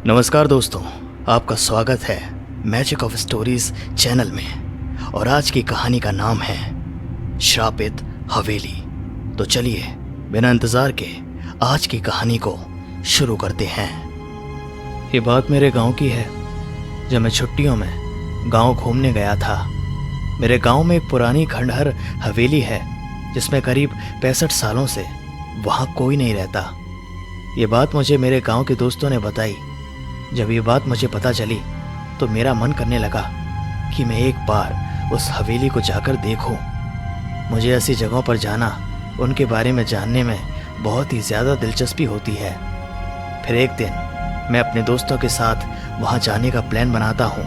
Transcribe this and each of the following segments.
नमस्कार दोस्तों, आपका स्वागत है मैजिक ऑफ स्टोरीज चैनल में। और आज की कहानी का नाम है श्रापित हवेली। तो चलिए बिना इंतज़ार के आज की कहानी को शुरू करते हैं। ये बात मेरे गांव की है। जब मैं छुट्टियों में गांव घूमने गया था, मेरे गांव में एक पुरानी खंडहर हवेली है जिसमें करीब 65 सालों से वहाँ कोई नहीं रहता। ये बात मुझे मेरे गांव के दोस्तों ने बताई। जब ये बात मुझे पता चली तो मेरा मन करने लगा कि मैं एक बार उस हवेली को जाकर देखूं। मुझे ऐसी जगहों पर जाना, उनके बारे में जानने में बहुत ही ज़्यादा दिलचस्पी होती है। फिर एक दिन मैं अपने दोस्तों के साथ वहाँ जाने का प्लान बनाता हूँ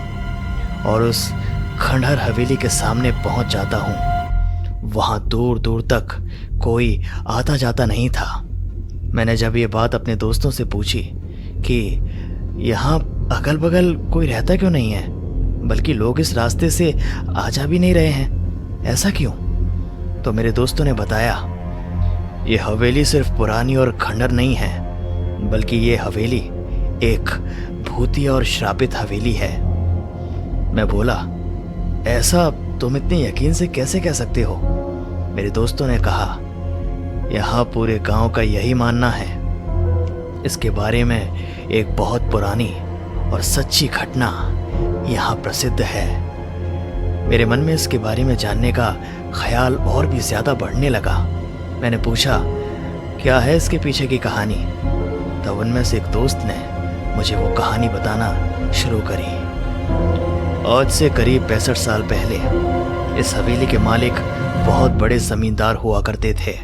और उस खंडहर हवेली के सामने पहुँच जाता हूँ। वहाँ दूर दूर तक कोई आता जाता नहीं था। मैंने जब ये बात अपने दोस्तों से पूछी कि यहाँ अगल बगल कोई रहता क्यों नहीं है, बल्कि लोग इस रास्ते से आ जा भी नहीं रहे हैं, ऐसा क्यों? तो मेरे दोस्तों ने बताया, ये हवेली सिर्फ पुरानी और खंडर नहीं है, बल्कि ये हवेली एक भूतिया और श्रापित हवेली है। मैं बोला, ऐसा तुम इतने यकीन से कैसे कह सकते हो? मेरे दोस्तों ने कहा, यहाँ पूरे गांव का यही मानना है। इसके बारे में एक बहुत पुरानी और सच्ची घटना यहाँ प्रसिद्ध है। मेरे मन में इसके बारे में जानने का ख्याल और भी ज़्यादा बढ़ने लगा। मैंने पूछा, क्या है इसके पीछे की कहानी? तब उनमें से एक दोस्त ने मुझे वो कहानी बताना शुरू करी। आज से करीब 65 साल पहले इस हवेली के मालिक बहुत बड़े ज़मींदार हुआ करते थे।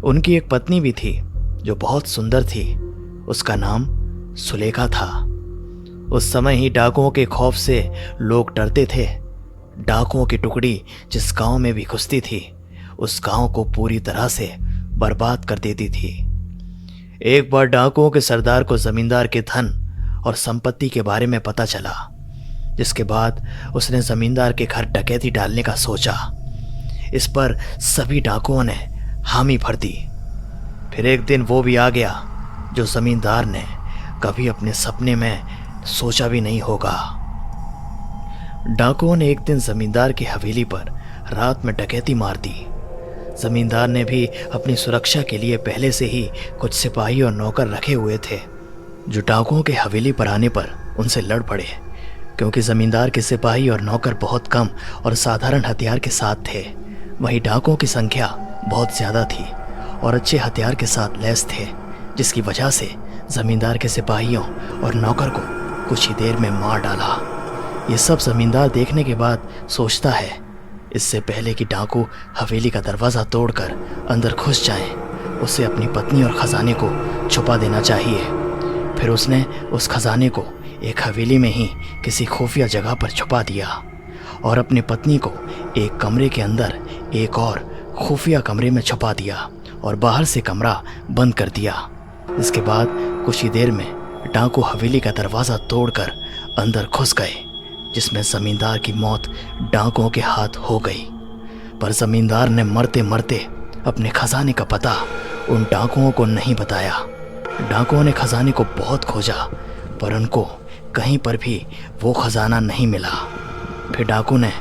उनकी एक पत्नी भी थी जो बहुत सुंदर थी। उसका नाम सुलेखा था। उस समय ही डाकुओं के खौफ से लोग डरते थे। डाकुओं की टुकड़ी जिस गांव में भी घुसती थी, उस गांव को पूरी तरह से बर्बाद कर देती थी। एक बार डाकुओं के सरदार को जमींदार के धन और संपत्ति के बारे में पता चला, जिसके बाद उसने जमींदार के घर डकैती डालने का सोचा। इस पर सभी डाकुओं ने हामी भर दी। फिर एक दिन वो भी आ गया जो जमींदार ने कभी अपने सपने में सोचा भी नहीं होगा। डाकुओं ने एक दिन जमींदार की हवेली पर रात में डकैती मार दी। जमींदार ने भी अपनी सुरक्षा के लिए पहले से ही कुछ सिपाही और नौकर रखे हुए थे, जो डाकुओं के हवेली पर आने पर उनसे लड़ पड़े। क्योंकि जमींदार के सिपाही और नौकर बहुत कम और साधारण हथियार के साथ थे, वहीं डाकुओं की संख्या बहुत ज़्यादा थी और अच्छे हथियार के साथ लैस थे, जिसकी वजह से जमींदार के सिपाहियों और नौकर को कुछ ही देर में मार डाला। ये सब जमींदार देखने के बाद सोचता है, इससे पहले कि डाकू हवेली का दरवाज़ा तोड़कर अंदर घुस जाए, उसे अपनी पत्नी और खजाने को छुपा देना चाहिए। फिर उसने उस खजाने को एक हवेली में ही किसी खुफिया जगह पर छुपा दिया और अपनी पत्नी को एक कमरे के अंदर एक और खुफिया कमरे में छुपा दिया और बाहर से कमरा बंद कर दिया। इसके बाद कुछ ही देर में डाकू हवेली का दरवाज़ा तोड़कर अंदर घुस गए, जिसमें ज़मींदार की मौत डाकुओं के हाथ हो गई। पर ज़मींदार ने मरते मरते अपने खजाने का पता उन डाकुओं को नहीं बताया। डाकुओं ने खजाने को बहुत खोजा, पर उनको कहीं पर भी वो खजाना नहीं मिला। फिर डाकू ने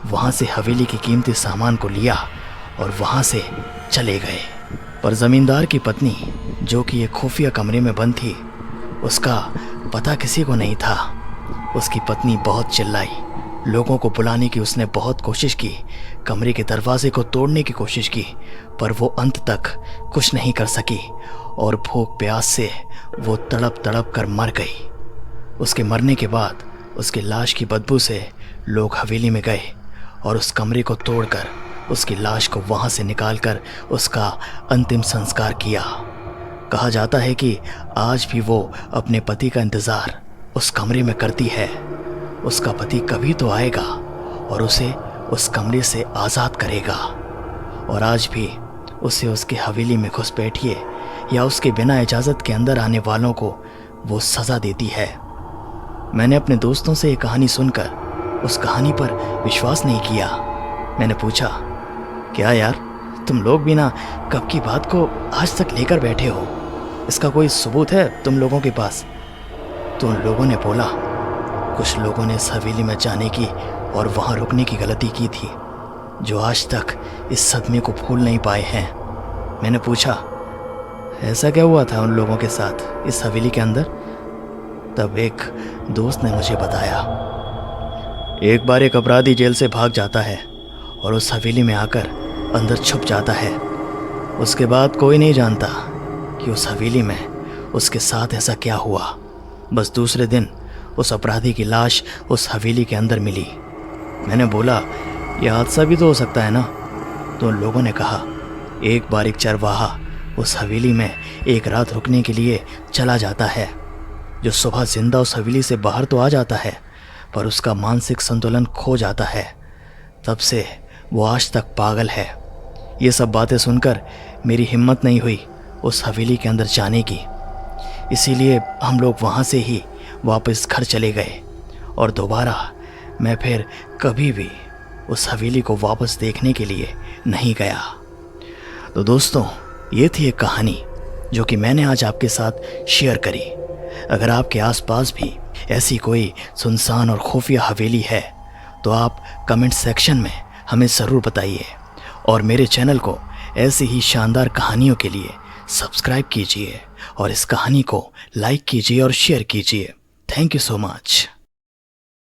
वहाँ से हवेली की कीमती सामान को लिया और वहाँ से चले गए। पर ज़मींदार की पत्नी, जो कि एक खुफिया कमरे में बंद थी, उसका पता किसी को नहीं था। उसकी पत्नी बहुत चिल्लाई, लोगों को बुलाने की उसने बहुत कोशिश की, कमरे के दरवाजे को तोड़ने की कोशिश की, पर वो अंत तक कुछ नहीं कर सकी और भूख प्यास से वो तड़प तड़प कर मर गई। उसके मरने के बाद उसकी लाश की बदबू से लोग हवेली में गए और उस कमरे को तोड़कर उसकी लाश को वहाँ से निकालकर उसका अंतिम संस्कार किया। कहा जाता है कि आज भी वो अपने पति का इंतज़ार उस कमरे में करती है। उसका पति कभी तो आएगा और उसे उस कमरे से आज़ाद करेगा, और आज भी उसे उसके हवेली में घुसपैठिए या उसके बिना इजाज़त के अंदर आने वालों को वो सज़ा देती है। मैंने अपने दोस्तों से ये कहानी सुनकर उस कहानी पर विश्वास नहीं किया। मैंने पूछा, क्या यार, तुम लोग भी ना कब की बात को आज तक लेकर बैठे हो? इसका कोई सबूत है तुम लोगों के पास? तो उन लोगों ने बोला, कुछ लोगों ने इस हवेली में जाने की और वहाँ रुकने की गलती की थी, जो आज तक इस सदमे को भूल नहीं पाए हैं। मैंने पूछा, ऐसा क्या हुआ था उन लोगों के साथ इस हवेली के अंदर? तब एक दोस्त ने मुझे बताया, एक बार एक अपराधी जेल से भाग जाता है और उस हवेली में आकर अंदर छुप जाता है। उसके बाद कोई नहीं जानता कि उस हवेली में उसके साथ ऐसा क्या हुआ। बस दूसरे दिन उस अपराधी की लाश उस हवेली के अंदर मिली। मैंने बोला, यह हादसा भी तो हो सकता है ना? तो उन लोगों ने कहा, एक बार एक चरवाहा उस हवेली में एक रात रुकने के लिए चला जाता है, जो सुबह जिंदा उस हवेली से बाहर तो आ जाता है, पर उसका मानसिक संतुलन खो जाता है। तब से वो आज तक पागल है। ये सब बातें सुनकर मेरी हिम्मत नहीं हुई उस हवेली के अंदर जाने की। इसीलिए हम लोग वहाँ से ही वापस घर चले गए और दोबारा मैं फिर कभी भी उस हवेली को वापस देखने के लिए नहीं गया। तो दोस्तों, ये थी एक कहानी जो कि मैंने आज आपके साथ शेयर करी। अगर आपके आसपास भी ऐसी कोई सुनसान और खुफिया हवेली है तो आप कमेंट सेक्शन में हमें ज़रूर बताइए, और मेरे चैनल को ऐसी ही शानदार कहानियों के लिए सब्सक्राइब कीजिए और इस कहानी को लाइक कीजिए और शेयर कीजिए। Thank you so much.